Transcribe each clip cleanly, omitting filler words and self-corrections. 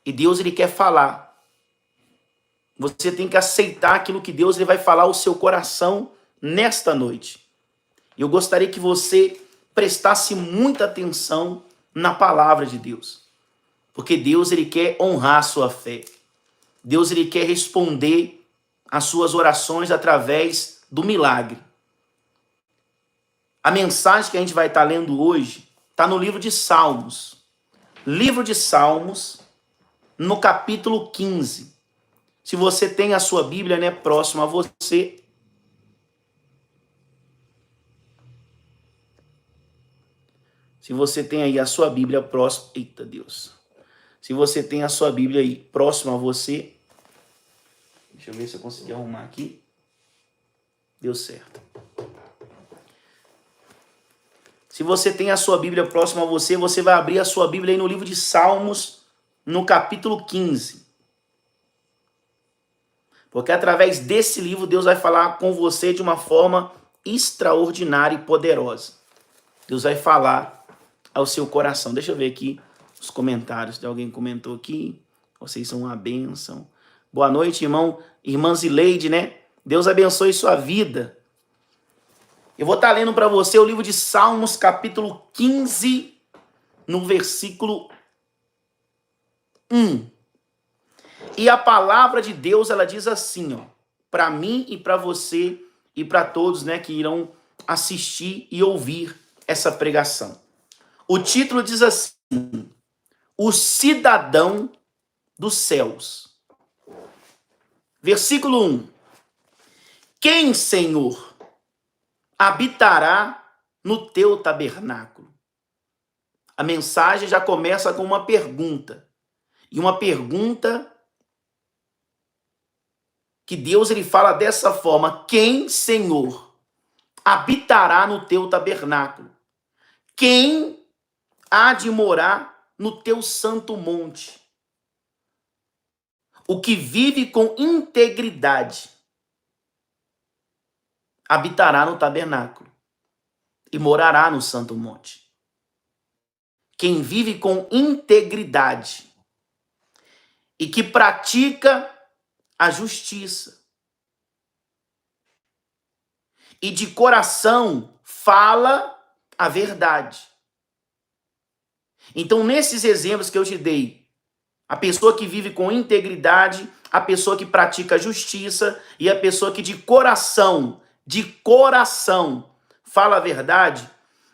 E Deus, ele quer falar. Você tem que aceitar aquilo que Deus ele vai falar ao seu coração nesta noite. Eu gostaria que você prestasse muita atenção na palavra de Deus. Porque Deus, ele quer honrar a sua fé. Deus, ele quer responder às suas orações através do milagre. A mensagem que a gente vai estar lendo hoje está no livro de Salmos. Livro de Salmos, no capítulo 15. Se você tem a sua Bíblia, né, próxima a você, se você tem aí a sua Bíblia próxima, eita Deus, se você tem a sua Bíblia aí próxima a você, deixa eu ver se eu consegui arrumar aqui, deu certo. Se você tem a sua Bíblia próxima a você, você vai abrir a sua Bíblia aí no livro de Salmos, no capítulo 15. Porque através desse livro, Deus vai falar com você de uma forma extraordinária e poderosa. Deus vai falar ao seu coração. Deixa eu ver aqui os comentários. Se alguém comentou aqui. Vocês são uma bênção. Boa noite, irmã Zileide, né? Deus abençoe sua vida. Eu vou estar lendo para você o livro de Salmos, capítulo 15, no versículo 1. E a palavra de Deus, ela diz assim, ó, para mim e para você e para todos, né, que irão assistir e ouvir essa pregação. O título diz assim: O cidadão dos céus. Versículo 1. Quem, Senhor, habitará no teu tabernáculo? A mensagem já começa com uma pergunta. E uma pergunta que Deus ele fala dessa forma: quem, Senhor, habitará no teu tabernáculo? Quem há de morar no teu santo monte? O que vive com integridade habitará no tabernáculo e morará no santo monte. Quem vive com integridade e que pratica a justiça e de coração fala a verdade. Então, nesses exemplos que eu te dei, a pessoa que vive com integridade, a pessoa que pratica a justiça e a pessoa que de coração fala a verdade,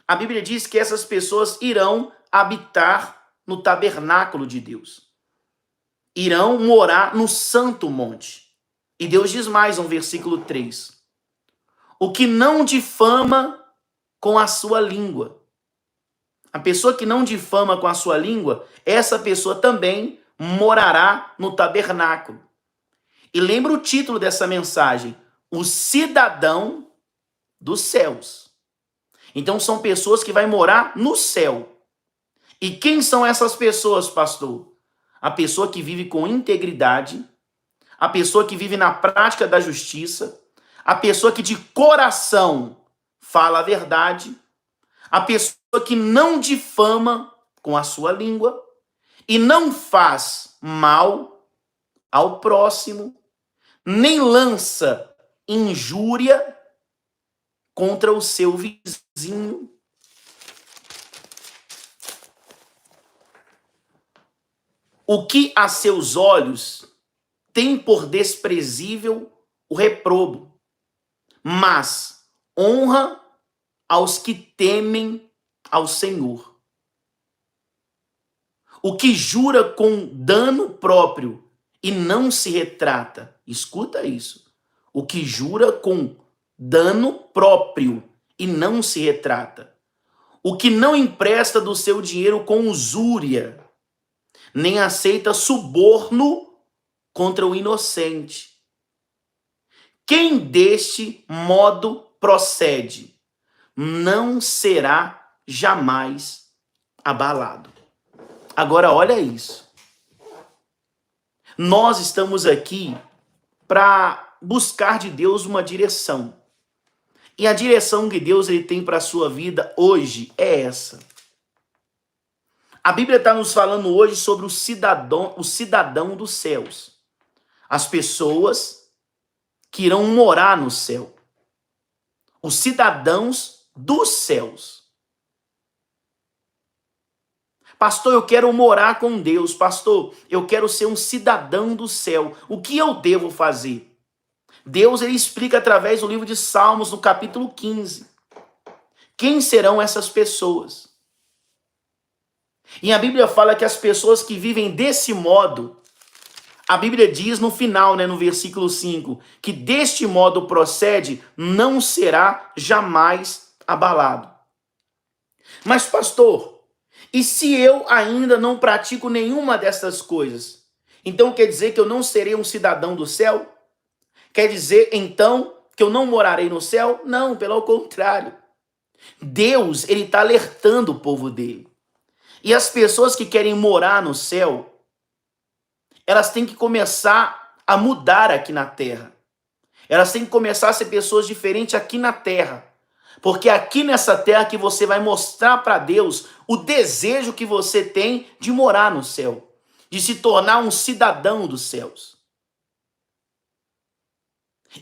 a Bíblia diz que essas pessoas irão habitar no tabernáculo de Deus. Irão morar no santo monte. E Deus diz mais no versículo 3. O que não difama com a sua língua. A pessoa que não difama com a sua língua, essa pessoa também morará no tabernáculo. E lembra o título dessa mensagem: O cidadão dos céus. Então são pessoas que vão morar no céu. E quem são essas pessoas, pastor? A pessoa que vive com integridade, a pessoa que vive na prática da justiça, a pessoa que de coração fala a verdade, a pessoa que não difama com a sua língua e não faz mal ao próximo, nem lança injúria contra o seu vizinho. O que a seus olhos tem por desprezível o reprobo, mas honra aos que temem ao Senhor. O que jura com dano próprio e não se retrata. Escuta isso. O que jura com dano próprio e não se retrata. O que não empresta do seu dinheiro com usúria, nem aceita suborno contra o inocente. Quem deste modo procede, não será jamais abalado. Agora, olha isso. Nós estamos aqui para buscar de Deus uma direção. E a direção que Deus ele tem para a sua vida hoje é essa. A Bíblia está nos falando hoje sobre o cidadão dos céus. As pessoas que irão morar no céu. Os cidadãos dos céus. Pastor, eu quero morar com Deus. Pastor, eu quero ser um cidadão do céu. O que eu devo fazer? Deus, ele explica através do livro de Salmos, no capítulo 15. Quem serão essas pessoas? E a Bíblia fala que as pessoas que vivem desse modo, a Bíblia diz no final, no versículo 5, que deste modo procede, não será jamais abalado. Mas, pastor, e se eu ainda não pratico nenhuma dessas coisas? Então quer dizer que eu não serei um cidadão do céu? Quer dizer, então, que eu não morarei no céu? Não, pelo contrário. Deus, ele está alertando o povo dele. E as pessoas que querem morar no céu, elas têm que começar a mudar aqui na terra. Elas têm que começar a ser pessoas diferentes aqui na terra. Porque aqui nessa terra que você vai mostrar para Deus o desejo que você tem de morar no céu. De se tornar um cidadão dos céus.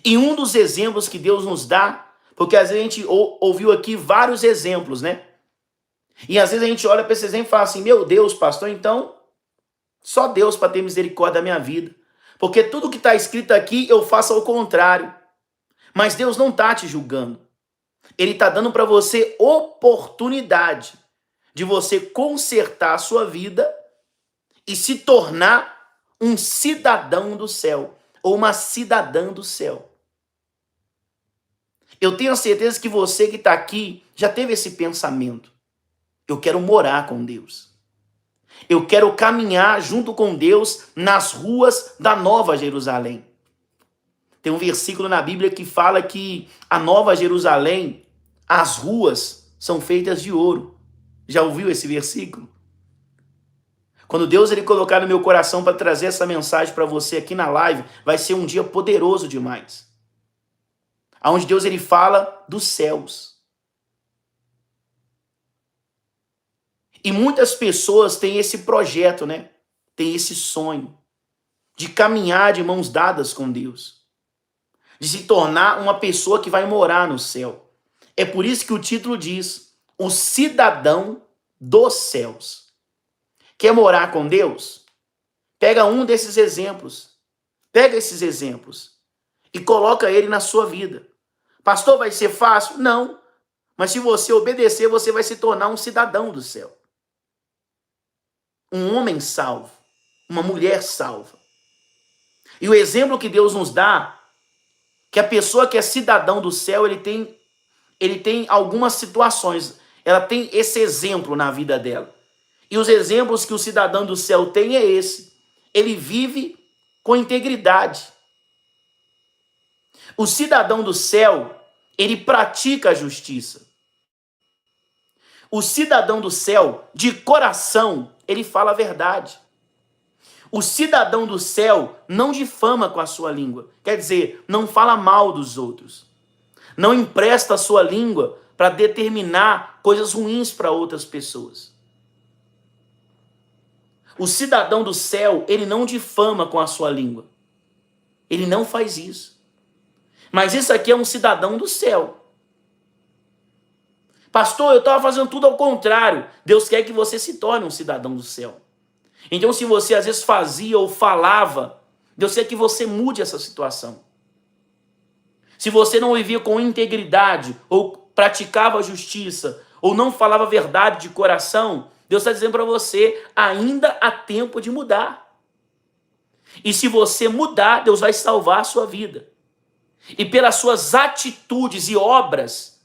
E um dos exemplos que Deus nos dá, porque às vezes a gente ouviu aqui vários exemplos, E às vezes a gente olha para esse exemplo e fala assim, meu Deus, pastor, então só Deus para ter misericórdia da minha vida. Porque tudo que está escrito aqui eu faço ao contrário. Mas Deus não está te julgando. Ele está dando para você oportunidade de você consertar a sua vida e se tornar um cidadão do céu ou uma cidadã do céu. Eu tenho a certeza que você que está aqui já teve esse pensamento. Eu quero morar com Deus. Eu quero caminhar junto com Deus nas ruas da Nova Jerusalém. Tem um versículo na Bíblia que fala que a Nova Jerusalém, as ruas são feitas de ouro. Já ouviu esse versículo? Quando Deus ele colocar no meu coração para trazer essa mensagem para você aqui na live, vai ser um dia poderoso demais. Onde Deus ele fala dos céus. E muitas pessoas têm esse projeto, Tem esse sonho de caminhar de mãos dadas com Deus. De se tornar uma pessoa que vai morar no céu. É por isso que o título diz, o cidadão dos céus. Quer morar com Deus? Pega um desses exemplos. Pega esses exemplos e coloca ele na sua vida. Pastor, vai ser fácil? Não. Mas se você obedecer, você vai se tornar um cidadão do céu. Um homem salvo. Uma mulher salva. E o exemplo que Deus nos dá, que a pessoa que é cidadão do céu, ele tem algumas situações. Ela tem esse exemplo na vida dela. E os exemplos que o cidadão do céu tem é esse. Ele vive com integridade. O cidadão do céu, ele pratica a justiça. O cidadão do céu, de coração, ele fala a verdade. O cidadão do céu não difama com a sua língua. Quer dizer, não fala mal dos outros. Não empresta a sua língua para determinar coisas ruins para outras pessoas. O cidadão do céu, ele não difama com a sua língua. Ele não faz isso. Mas isso aqui é um cidadão do céu. Pastor, eu estava fazendo tudo ao contrário. Deus quer que você se torne um cidadão do céu. Então, se você às vezes fazia ou falava, Deus quer que você mude essa situação. Se você não vivia com integridade, ou praticava a justiça, ou não falava a verdade de coração, Deus está dizendo para você, ainda há tempo de mudar. E se você mudar, Deus vai salvar a sua vida. E pelas suas atitudes e obras,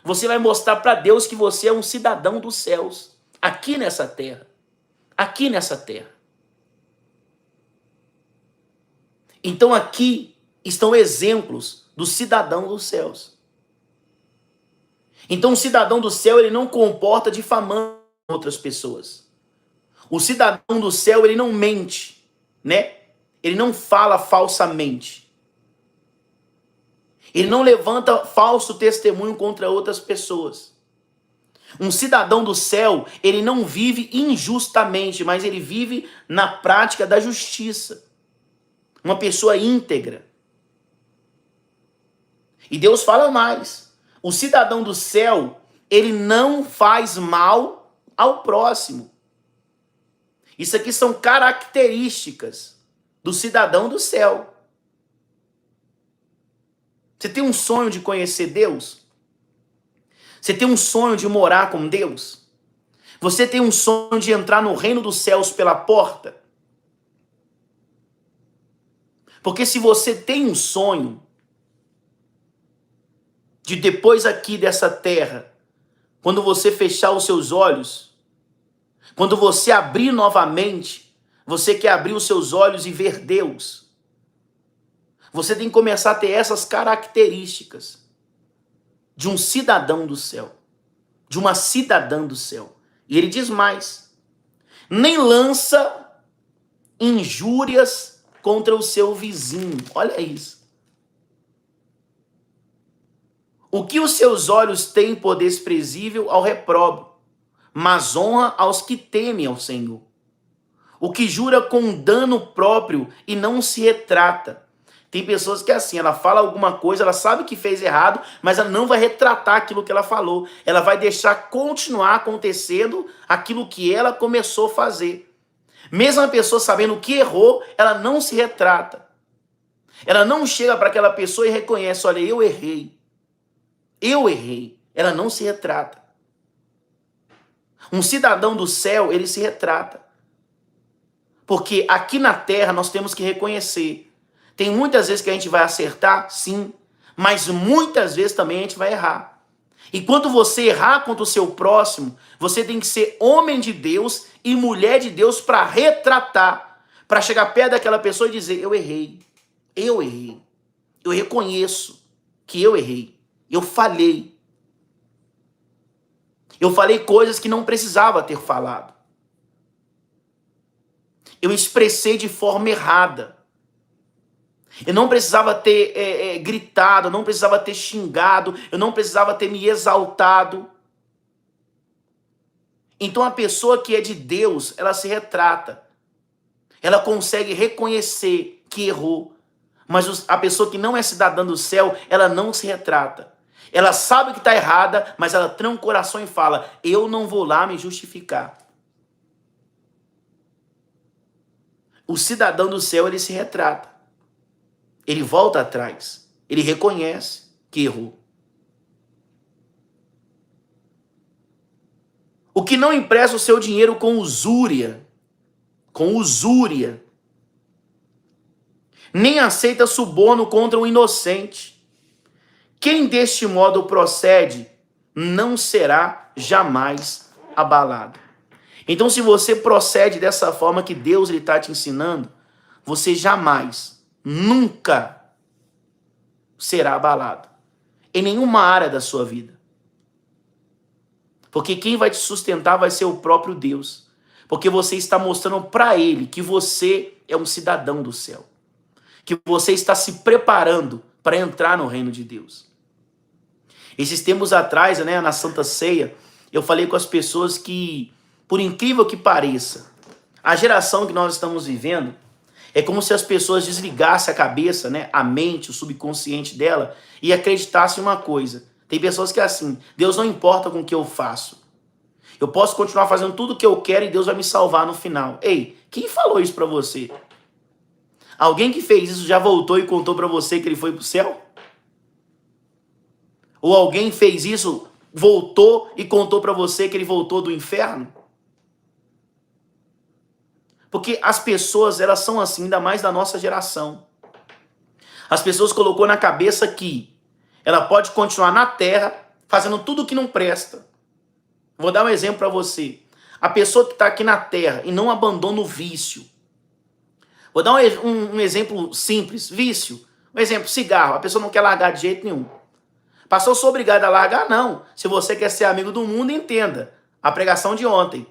você vai mostrar para Deus que você é um cidadão dos céus, aqui nessa terra. Aqui nessa terra. Então aqui estão exemplos do cidadão dos céus. Então o cidadão do céu, ele não comporta difamando outras pessoas. O cidadão do céu, ele não mente, Ele não fala falsamente. Ele não levanta falso testemunho contra outras pessoas. Um cidadão do céu, ele não vive injustamente, mas ele vive na prática da justiça. Uma pessoa íntegra. E Deus fala mais. O cidadão do céu, ele não faz mal ao próximo. Isso aqui são características do cidadão do céu. Você tem um sonho de conhecer Deus? Você tem um sonho de morar com Deus? Você tem um sonho de entrar no reino dos céus pela porta? Porque se você tem um sonho de depois aqui dessa terra, quando você fechar os seus olhos, quando você abrir novamente, você quer abrir os seus olhos e ver Deus. Você tem que começar a ter essas características de um cidadão do céu, de uma cidadã do céu. E ele diz mais: nem lança injúrias contra o seu vizinho. Olha isso. O que os seus olhos têm por desprezível ao repróbrio, mas honra aos que temem ao Senhor. O que jura com dano próprio e não se retrata. Tem pessoas que é assim, ela fala alguma coisa, ela sabe que fez errado, mas ela não vai retratar aquilo que ela falou. Ela vai deixar continuar acontecendo aquilo que ela começou a fazer. Mesmo a pessoa sabendo que errou, ela não se retrata. Ela não chega para aquela pessoa e reconhece: olha, eu errei. Eu errei. Ela não se retrata. Um cidadão do céu, ele se retrata. Porque aqui na terra nós temos que reconhecer. Tem muitas vezes que a gente vai acertar, sim, mas muitas vezes também a gente vai errar. E quando você errar contra o seu próximo, você tem que ser homem de Deus e mulher de Deus para retratar, para chegar perto daquela pessoa e dizer: eu errei, eu errei, eu reconheço que eu errei, eu falhei. Eu falei coisas que não precisava ter falado. Eu expressei de forma errada. Eu não precisava ter gritado, eu não precisava ter xingado, eu não precisava ter me exaltado. Então a pessoa que é de Deus, ela se retrata. Ela consegue reconhecer que errou. Mas a pessoa que não é cidadã do céu, ela não se retrata. Ela sabe que está errada, mas ela tranca o coração e fala: eu não vou lá me justificar. O cidadão do céu, ele se retrata. Ele volta atrás. Ele reconhece que errou. O que não empresta o seu dinheiro com usúria, nem aceita suborno contra um inocente. Quem deste modo procede não será jamais abalado. Então, se você procede dessa forma que Deus está te ensinando, você jamais, nunca será abalado em nenhuma área da sua vida. Porque quem vai te sustentar vai ser o próprio Deus. Porque você está mostrando para Ele que você é um cidadão do céu. Que você está se preparando para entrar no reino de Deus. Esses tempos atrás, né, na Santa Ceia, eu falei com as pessoas que, por incrível que pareça, a geração que nós estamos vivendo é como se as pessoas desligassem a cabeça, né, a mente, o subconsciente dela e acreditassem em uma coisa. Tem pessoas que é assim: Deus não importa com o que eu faço. Eu posso continuar fazendo tudo o que eu quero e Deus vai me salvar no final. Ei, quem falou isso para você? Alguém que fez isso já voltou e contou para você que ele foi para o céu? Ou alguém fez isso, voltou e contou para você que ele voltou do inferno? Porque as pessoas, elas são assim, ainda mais da nossa geração. As pessoas colocou na cabeça que ela pode continuar na terra fazendo tudo o que não presta. Vou dar um exemplo para você. A pessoa que está aqui na terra e não abandona o vício. Vou dar um exemplo simples. Vício. Um exemplo, cigarro. A pessoa não quer largar de jeito nenhum. Pastor, eu sou obrigado a largar? Não. Se você quer ser amigo do mundo, entenda a pregação de ontem.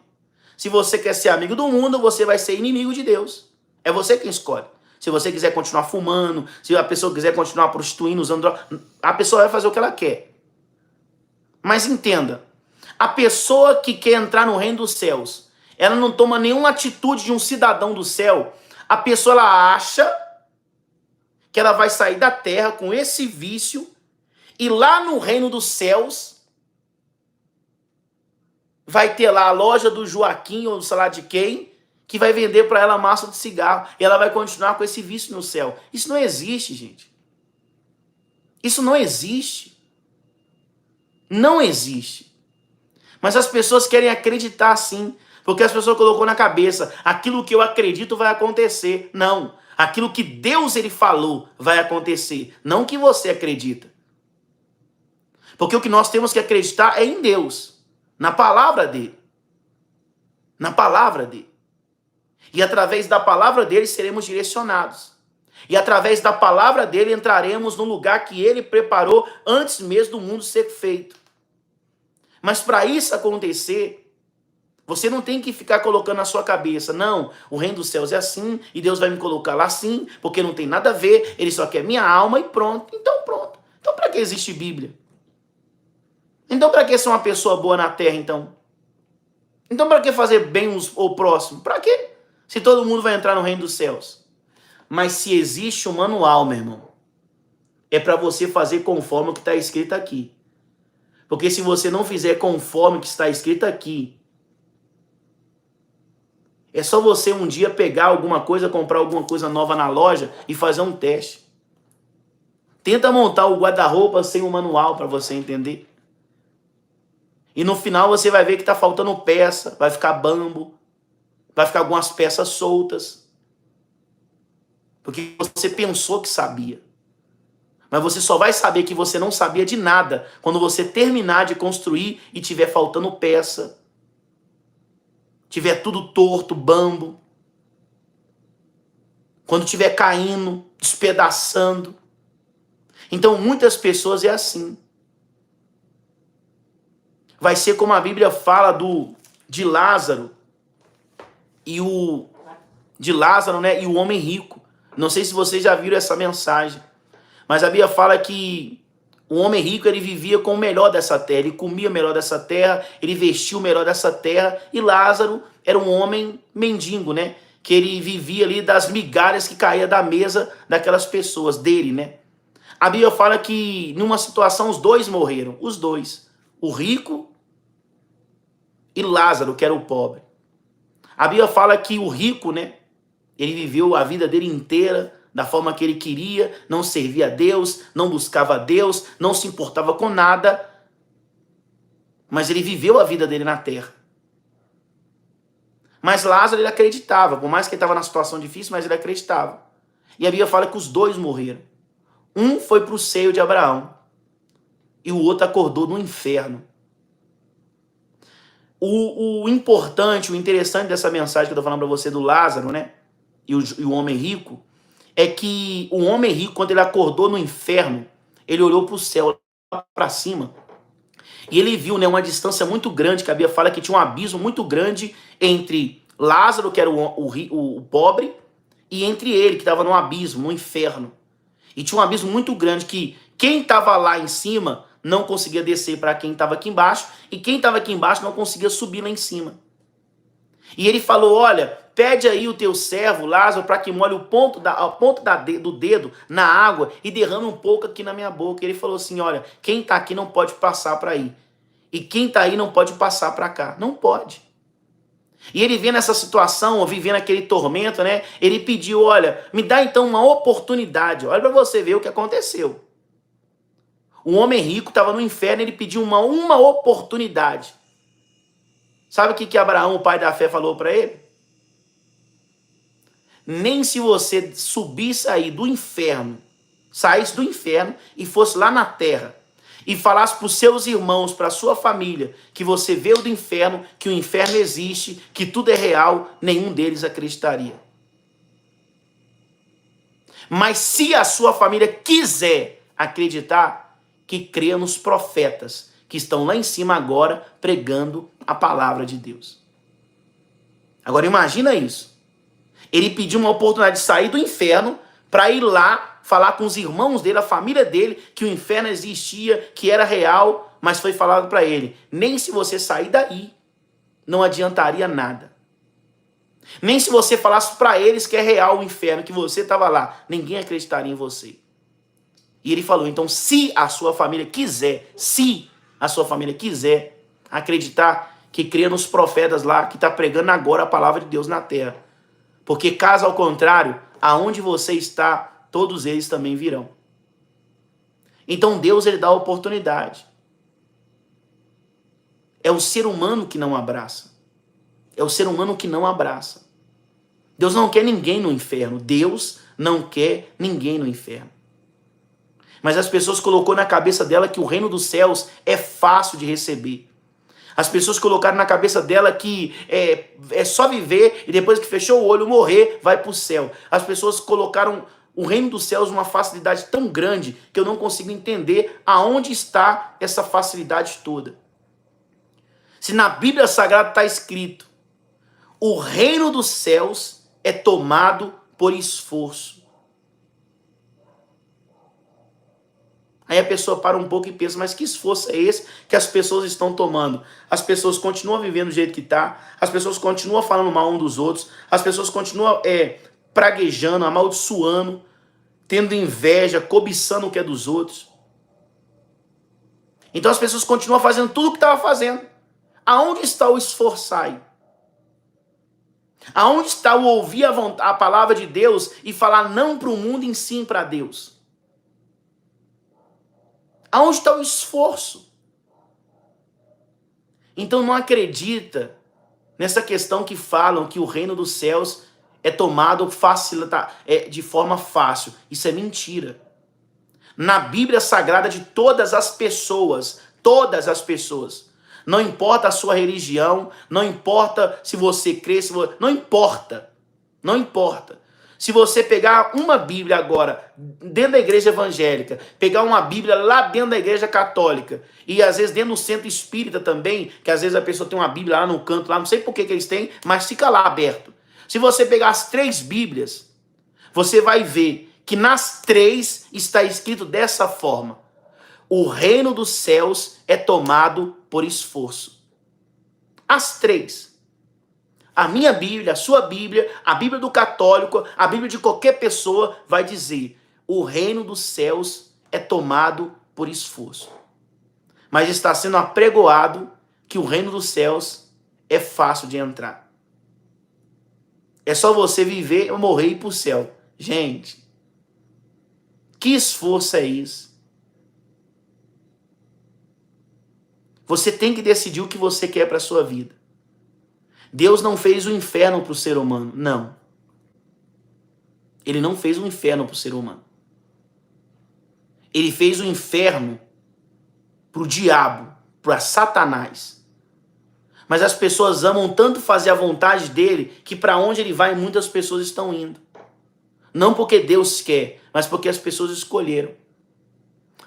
Se você quer ser amigo do mundo, você vai ser inimigo de Deus. É você quem escolhe. Se você quiser continuar fumando, se a pessoa quiser continuar prostituindo, usando droga, a pessoa vai fazer o que ela quer. Mas entenda, A pessoa que quer entrar no reino dos céus, ela não toma nenhuma atitude de um cidadão do céu. A pessoa, ela acha que ela vai sair da terra com esse vício e lá no reino dos céus vai ter lá a loja do Joaquim ou sei lá de quem que vai vender para ela massa de cigarro e ela vai continuar com esse vício no céu. Isso não existe, gente. Isso não existe. Não existe. Mas as pessoas querem acreditar sim, porque as pessoas colocou na cabeça, aquilo que eu acredito vai acontecer. Não. Aquilo que Deus ele falou vai acontecer, não o que você acredita. Porque o que nós temos que acreditar é em Deus, na palavra dele. Na palavra dele. E através da palavra dele seremos direcionados. E através da palavra dele entraremos no lugar que ele preparou antes mesmo do mundo ser feito. Mas para isso acontecer, você não tem que ficar colocando na sua cabeça, não, o reino dos céus é assim, e Deus vai me colocar lá assim, porque não tem nada a ver, ele só quer minha alma e pronto. Então pronto. Então para que existe Bíblia? Então para que ser uma pessoa boa na terra, então? Então para que fazer bem ao próximo? Para quê? Se todo mundo vai entrar no reino dos céus. Mas se existe um manual, meu irmão, é para você fazer conforme o que está escrito aqui. Porque se você não fizer conforme o que está escrito aqui, é só você um dia pegar alguma coisa, comprar alguma coisa nova na loja e fazer um teste. Tenta montar o guarda-roupa sem o manual para você entender. E no final você vai ver que está faltando peça, vai ficar bambo, vai ficar algumas peças soltas. Porque você pensou que sabia. Mas você só vai saber que você não sabia de nada quando você terminar de construir e tiver faltando peça. Tiver tudo torto, bambo. Quando tiver caindo, despedaçando. Então muitas pessoas é assim. Vai ser como a Bíblia fala de Lázaro e o homem rico. Não sei se vocês já viram essa mensagem, mas a Bíblia fala que o homem rico ele vivia com o melhor dessa terra, ele comia o melhor dessa terra, ele vestia o melhor dessa terra, e Lázaro era um homem mendigo, né? Que ele vivia ali das migalhas que caía da mesa daquelas pessoas, dele, né? A Bíblia fala que numa situação os dois morreram, os dois, o rico e Lázaro, que era o pobre. A Bíblia fala que o rico, né? Ele viveu a vida dele inteira da forma que ele queria, não servia a Deus, não buscava a Deus, não se importava com nada, mas ele viveu a vida dele na terra. Mas Lázaro, ele acreditava, por mais que ele estava na situação difícil, mas ele acreditava. E a Bíblia fala que os dois morreram. Um foi para o seio de Abraão e o outro acordou no inferno. O importante, o interessante dessa mensagem que eu estou falando para você do Lázaro, né? E o homem rico, é que o homem rico, quando ele acordou no inferno, ele olhou para o céu, para cima, e ele viu, né, uma distância muito grande, que a Bíblia fala que tinha um abismo muito grande entre Lázaro, que era o pobre, e entre ele, que estava no abismo, no inferno. E tinha um abismo muito grande que quem estava lá em cima não conseguia descer para quem estava aqui embaixo, e quem estava aqui embaixo não conseguia subir lá em cima. E ele falou, olha, pede aí o teu servo, Lázaro, para que molhe o ponto do dedo na água e derrame um pouco aqui na minha boca. E ele falou assim, olha, quem está aqui não pode passar para aí. E quem está aí não pode passar para cá. Não pode. E ele vendo essa situação, vivendo aquele tormento, né? Ele pediu, olha, me dá então uma oportunidade. Olha para você ver o que aconteceu. O homem rico estava no inferno, ele pediu uma oportunidade. Sabe o que Abraão, o pai da fé, falou para ele? Nem se você subisse aí do inferno, saísse do inferno e fosse lá na terra e falasse para os seus irmãos, para a sua família, que você veio do inferno, que o inferno existe, que tudo é real, nenhum deles acreditaria. Mas se a sua família quiser acreditar, que creia nos profetas que estão lá em cima agora pregando a palavra de Deus. Agora imagina isso. Ele pediu uma oportunidade de sair do inferno para ir lá falar com os irmãos dele, a família dele, que o inferno existia, que era real, Mas foi falado para ele, nem se você sair daí, não adiantaria nada. Nem se você falasse para eles que é real o inferno, que você estava lá, ninguém acreditaria em você. E ele falou, então se a sua família quiser acreditar, que crê nos profetas lá, que está pregando agora a palavra de Deus na terra. Porque caso ao contrário, aonde você está, todos eles também virão. Então Deus, ele dá a oportunidade. É o ser humano que não abraça. É o ser humano que não abraça. Deus não quer ninguém no inferno. Deus não quer ninguém no inferno. Mas as pessoas colocou na cabeça dela que o reino dos céus é fácil de receber. As pessoas colocaram na cabeça dela que é só viver e depois que fechou o olho, morrer, vai para o céu. As pessoas colocaram o reino dos céus uma facilidade tão grande que eu não consigo entender aonde está essa facilidade toda. Se na Bíblia Sagrada está escrito, o reino dos céus é tomado por esforço. Aí a pessoa para um pouco e pensa, mas que esforço é esse que as pessoas estão tomando? As pessoas continuam vivendo do jeito que está, as pessoas continuam falando mal um dos outros, as pessoas continuam praguejando, amaldiçoando, tendo inveja, cobiçando o que é dos outros. Então as pessoas continuam fazendo tudo o que estavam fazendo. Aonde está o esforçar? Aonde está o ouvir a palavra de Deus e falar não para o mundo e sim para Deus? Aonde está o esforço? Então não acredita nessa questão que falam que o reino dos céus é tomado de forma fácil. Isso é mentira. Na Bíblia Sagrada de todas as pessoas, não importa a sua religião, não importa se você crê, não importa. Se você pegar uma Bíblia agora, dentro da igreja evangélica, pegar uma Bíblia lá dentro da igreja católica, e às vezes dentro do centro espírita também, que às vezes a pessoa tem uma Bíblia lá no canto, lá, não sei por que eles têm, mas fica lá aberto. Se você pegar as 3 Bíblias, você vai ver que nas 3 está escrito dessa forma: o reino dos céus é tomado por esforço. As 3. A minha Bíblia, a sua Bíblia, a Bíblia do católico, a Bíblia de qualquer pessoa vai dizer: o reino dos céus é tomado por esforço. Mas está sendo apregoado que o reino dos céus é fácil de entrar. É só você viver, morrer e ir para o céu. Gente, que esforço é isso? Você tem que decidir o que você quer para a sua vida. Deus não fez o inferno para o ser humano, não. Ele não fez o inferno para o ser humano. Ele fez o inferno para o diabo, para Satanás. Mas as pessoas amam tanto fazer a vontade dele, que para onde ele vai, muitas pessoas estão indo. Não porque Deus quer, mas porque as pessoas escolheram.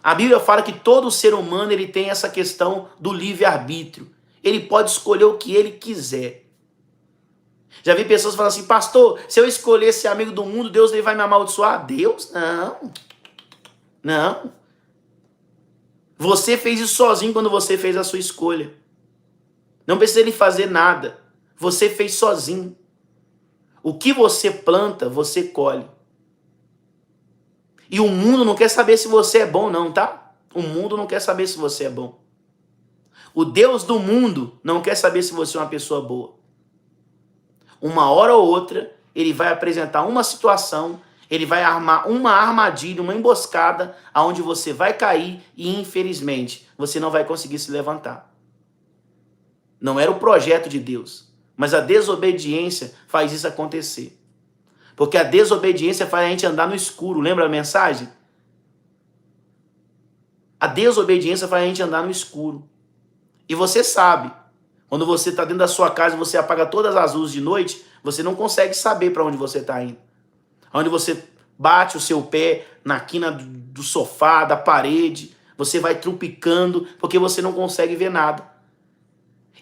A Bíblia fala que todo ser humano ele tem essa questão do livre-arbítrio. Ele pode escolher o que ele quiser. Já vi pessoas falando assim: pastor, se eu escolher ser amigo do mundo, Deus ele vai me amaldiçoar? Deus? Não. Você fez isso sozinho quando você fez a sua escolha. Não precisa ele fazer nada. Você fez sozinho. O que você planta, você colhe. E o mundo não quer saber se você é bom, não, tá? O mundo não quer saber se você é bom. O Deus do mundo não quer saber se você é uma pessoa boa. Uma hora ou outra, ele vai apresentar uma situação, ele vai armar uma armadilha, uma emboscada, aonde você vai cair e, infelizmente, você não vai conseguir se levantar. Não era o projeto de Deus, mas a desobediência faz isso acontecer. Porque a desobediência faz a gente andar no escuro. Lembra a mensagem? A desobediência faz a gente andar no escuro. E você sabe, quando você está dentro da sua casa e você apaga todas as luzes de noite, você não consegue saber para onde você está indo. Onde você bate o seu pé na quina do sofá, da parede, você vai trupicando, porque você não consegue ver nada.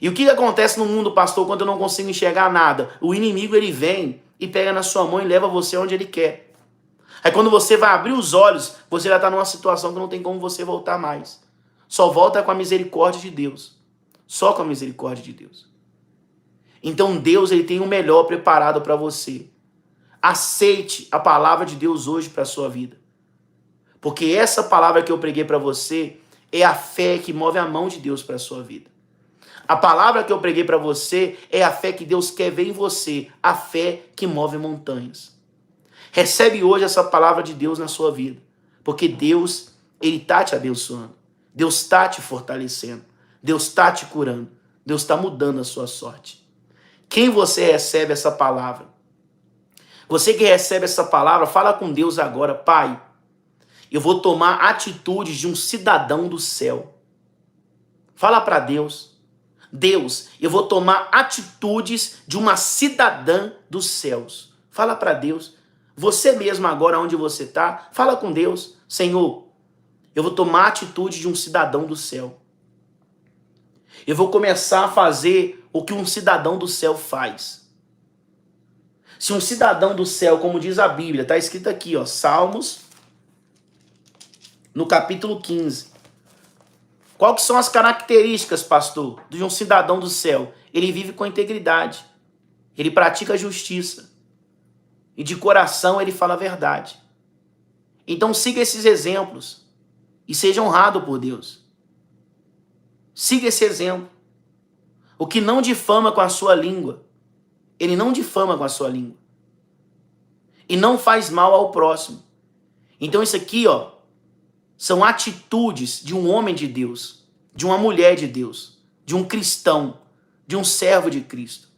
E o que acontece no mundo, pastor, quando eu não consigo enxergar nada? O inimigo ele vem e pega na sua mão e leva você onde ele quer. Aí quando você vai abrir os olhos, você já está numa situação que não tem como você voltar mais. só volta com a misericórdia de Deus. Só com a misericórdia de Deus. Então Deus ele tem o melhor preparado para você. Aceite a palavra de Deus hoje para a sua vida. Porque essa palavra que eu preguei para você é a fé que move a mão de Deus para a sua vida. A palavra que eu preguei para você é a fé que Deus quer ver em você. A fé que move montanhas. Recebe hoje essa palavra de Deus na sua vida. Porque Deus, ele está te abençoando. Deus está te fortalecendo. Deus está te curando. Deus está mudando a sua sorte. Quem você recebe essa palavra? Você que recebe essa palavra, fala com Deus agora. Pai, eu vou tomar atitudes de um cidadão do céu. Fala para Deus. Deus, eu vou tomar atitudes de uma cidadã dos céus. Fala para Deus. Você mesmo agora, onde você está, fala com Deus. Senhor, eu vou tomar atitude de um cidadão do céu. Eu vou começar a fazer o que um cidadão do céu faz. Se um cidadão do céu, como diz a Bíblia, está escrito aqui, ó, Salmos, no capítulo 15. Qual que são as características, pastor, de um cidadão do céu? Ele vive com integridade. Ele pratica a justiça. E de coração ele fala a verdade. Então siga esses exemplos e seja honrado por Deus. Siga esse exemplo. O que não difama com a sua língua, ele não difama com a sua língua. E não faz mal ao próximo. Então isso aqui, ó, são atitudes de um homem de Deus, de uma mulher de Deus, de um cristão, de um servo de Cristo.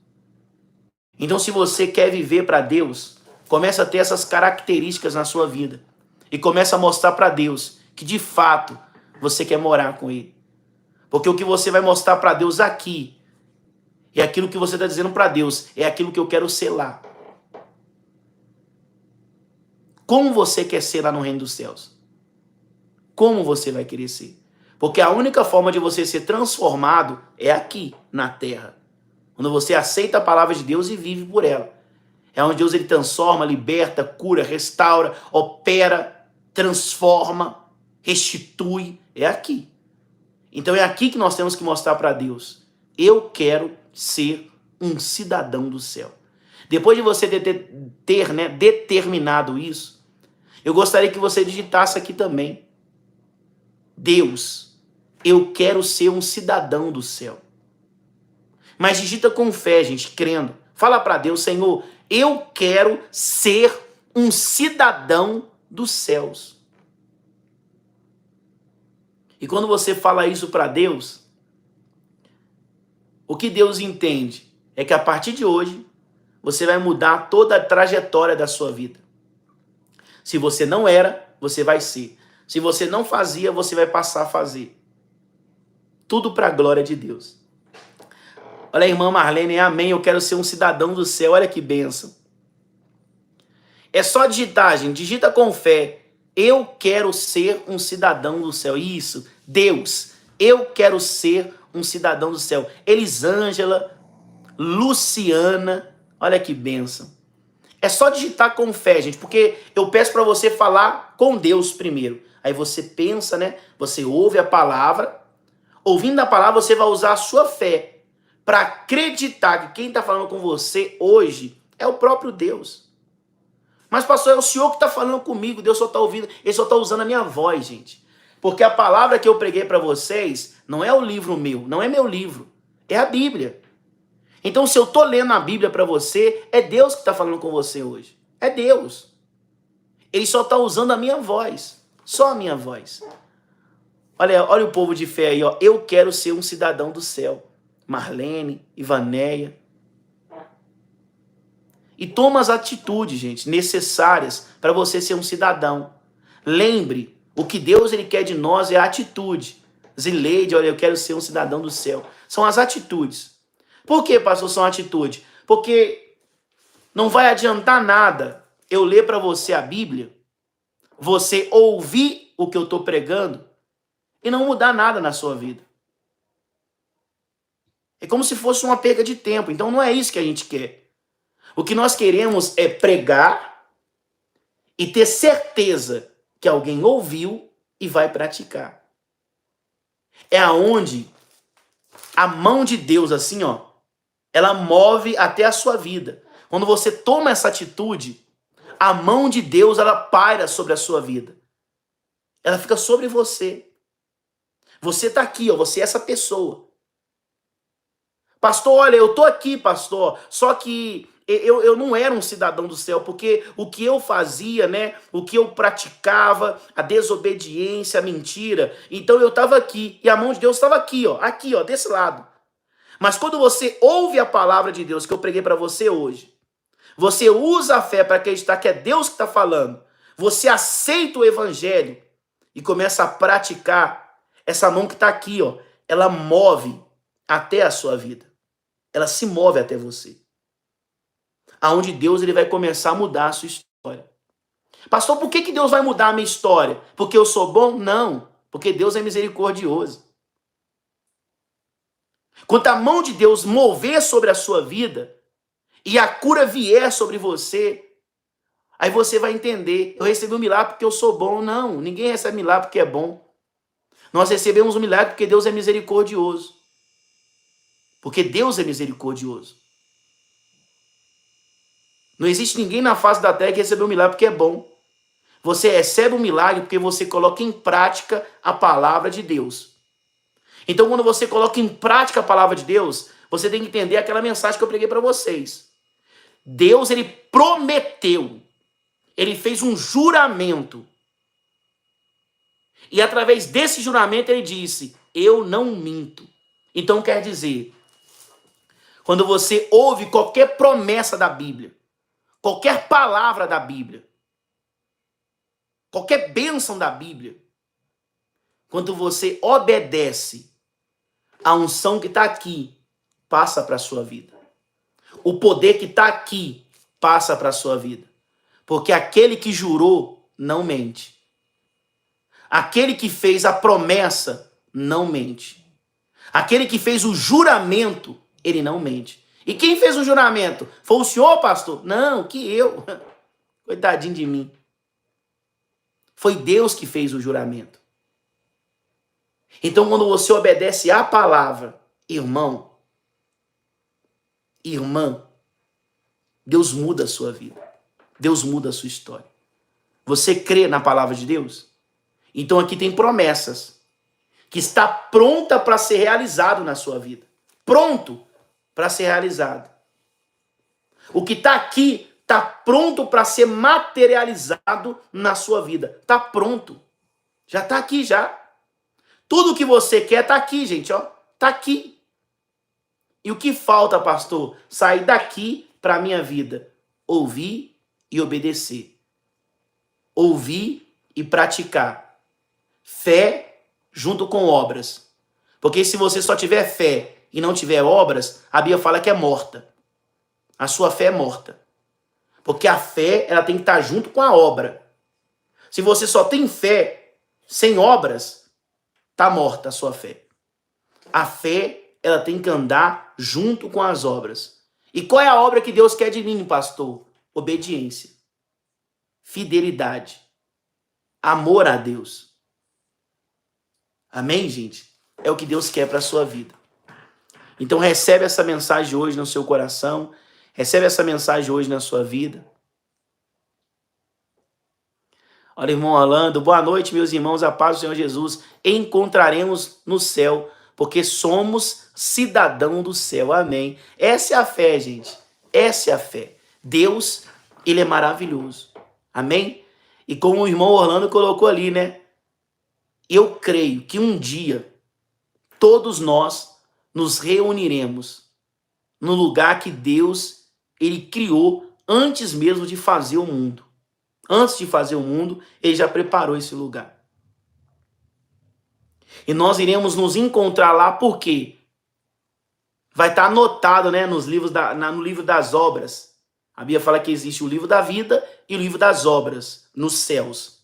Então se você quer viver para Deus, começa a ter essas características na sua vida. E começa a mostrar para Deus que de fato você quer morar com Ele. Porque o que você vai mostrar para Deus aqui é aquilo que você está dizendo para Deus, é aquilo que eu quero ser lá. Como você quer ser lá no reino dos céus? Como você vai querer ser? Porque a única forma de você ser transformado é aqui, na terra. Quando você aceita a palavra de Deus e vive por ela. É onde Deus ele transforma, liberta, cura, restaura, opera, transforma, restitui. É aqui. Então é aqui que nós temos que mostrar para Deus. Eu quero ser um cidadão do céu. Depois de você ter determinado isso, eu gostaria que você digitasse aqui também. Deus, eu quero ser um cidadão do céu. Mas digita com fé, gente, crendo. Fala para Deus, Senhor, eu quero ser um cidadão dos céus. E quando você fala isso para Deus, o que Deus entende é que a partir de hoje, você vai mudar toda a trajetória da sua vida. Se você não era, você vai ser. Se você não fazia, você vai passar a fazer. Tudo para a glória de Deus. Olha a irmã Marlene, amém, eu quero ser um cidadão do céu, olha que bênção. É só digitar, gente, digita com fé. Eu quero ser um cidadão do céu. Isso, Deus, eu quero ser um cidadão do céu. Elisângela, Luciana, olha que bênção. É só digitar com fé, gente, porque eu peço para você falar com Deus primeiro. Aí você pensa, né? Você ouve a palavra. Ouvindo a palavra, você vai usar a sua fé para acreditar que quem está falando com você hoje é o próprio Deus. Mas, pastor, é o Senhor que está falando comigo, Deus só está ouvindo, Ele só está usando a minha voz, gente. Porque a palavra que eu preguei para vocês não é o livro meu, não é meu livro, é a Bíblia. Então, se eu estou lendo a Bíblia para você, é Deus que está falando com você hoje. É Deus. Ele só está usando a minha voz, só a minha voz. Olha o povo de fé aí, ó. Eu quero ser um cidadão do céu. Marlene, Ivaneia. E toma as atitudes, gente, necessárias para você ser um cidadão. Lembre, o que Deus ele quer de nós é a atitude. Zileide, olha, eu quero ser um cidadão do céu. São as atitudes. Por que, pastor, são atitudes? Porque não vai adiantar nada eu ler para você a Bíblia, você ouvir o que eu estou pregando e não mudar nada na sua vida. É como se fosse uma perda de tempo. Então não é isso que a gente quer. O que nós queremos é pregar e ter certeza que alguém ouviu e vai praticar. É aonde a mão de Deus, assim, ó, ela move até a sua vida. Quando você toma essa atitude, a mão de Deus, ela paira sobre a sua vida. Ela fica sobre você. Você tá aqui, ó, você é essa pessoa. Pastor, olha, eu tô aqui, pastor, só que eu não era um cidadão do céu, porque o que eu fazia, né, o que eu praticava, a desobediência, a mentira, então eu tava aqui, e a mão de Deus estava aqui, ó, desse lado. Mas quando você ouve a palavra de Deus que eu preguei para você hoje, você usa a fé para acreditar que é Deus que está falando, você aceita o evangelho e começa a praticar, essa mão que está aqui, ó, ela move até a sua vida. Ela se move até você. Aonde Deus ele vai começar a mudar a sua história. Pastor, por que Deus vai mudar a minha história? Porque eu sou bom? Não. Porque Deus é misericordioso. Quando a mão de Deus mover sobre a sua vida e a cura vier sobre você, aí você vai entender, eu recebi um milagre porque eu sou bom. Não, ninguém recebe milagre porque é bom. Nós recebemos um milagre porque Deus é misericordioso. Porque Deus é misericordioso. Não existe ninguém na face da terra que recebeu um milagre porque é bom. Você recebe um milagre porque você coloca em prática a palavra de Deus. Então, quando você coloca em prática a palavra de Deus, você tem que entender aquela mensagem que eu preguei para vocês. Deus, ele prometeu. Ele fez um juramento. E através desse juramento ele disse, eu não minto. Então quer dizer, quando você ouve qualquer promessa da Bíblia, qualquer palavra da Bíblia, qualquer bênção da Bíblia, quando você obedece, a unção que está aqui passa para a sua vida. O poder que está aqui passa para a sua vida. Porque aquele que jurou não mente. Aquele que fez a promessa não mente. Aquele que fez o juramento, ele não mente. E quem fez o juramento? Foi o senhor, pastor? Não, que eu. Coitadinho de mim. Foi Deus que fez o juramento. Então, quando você obedece à palavra, irmão, irmã, Deus muda a sua vida. Deus muda a sua história. Você crê na palavra de Deus? Então aqui tem promessas que está pronta para ser realizado na sua vida. Pronto para ser realizado. O que está aqui está pronto para ser materializado na sua vida. Está pronto. Já está aqui já. Tudo que você quer está aqui, gente, ó. Está aqui. E o que falta, pastor? Sair daqui para a minha vida. Ouvir e obedecer. Ouvir e praticar. Fé junto com obras. Porque se você só tiver fé e não tiver obras, a Bíblia fala que é morta. A sua fé é morta. Porque a fé, ela tem que estar junto com a obra. Se você só tem fé sem obras, está morta a sua fé. A fé, ela tem que andar junto com as obras. E qual é a obra que Deus quer de mim, pastor? Obediência. Fidelidade. Amor a Deus. Amém, gente? É o que Deus quer para a sua vida. Então recebe essa mensagem hoje no seu coração. Recebe essa mensagem hoje na sua vida. Olha, irmão Orlando, boa noite, meus irmãos, a paz do Senhor Jesus. Encontraremos no céu, porque somos cidadão do céu. Amém. Essa é a fé, gente. Essa é a fé. Deus, ele é maravilhoso. Amém? E como o irmão Orlando colocou ali, né? Eu creio que um dia todos nós nos reuniremos no lugar que Deus ele criou antes mesmo de fazer o mundo. Antes de fazer o mundo, ele já preparou esse lugar. E nós iremos nos encontrar lá porque vai estar anotado, né, nos livros no livro das obras. A Bíblia fala que existe o livro da vida e o livro das obras nos céus.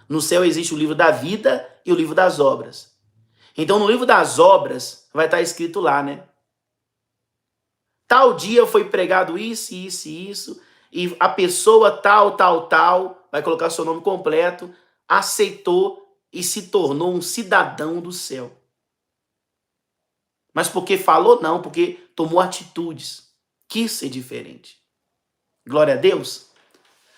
No céu existe o livro da vida e o livro das obras. Então, no livro das obras, vai estar escrito lá, né? Tal dia foi pregado isso, isso e isso, e a pessoa tal, vai colocar seu nome completo, aceitou e se tornou um cidadão do céu. Mas porque falou, não, porque tomou atitudes. Quis ser diferente. Glória a Deus.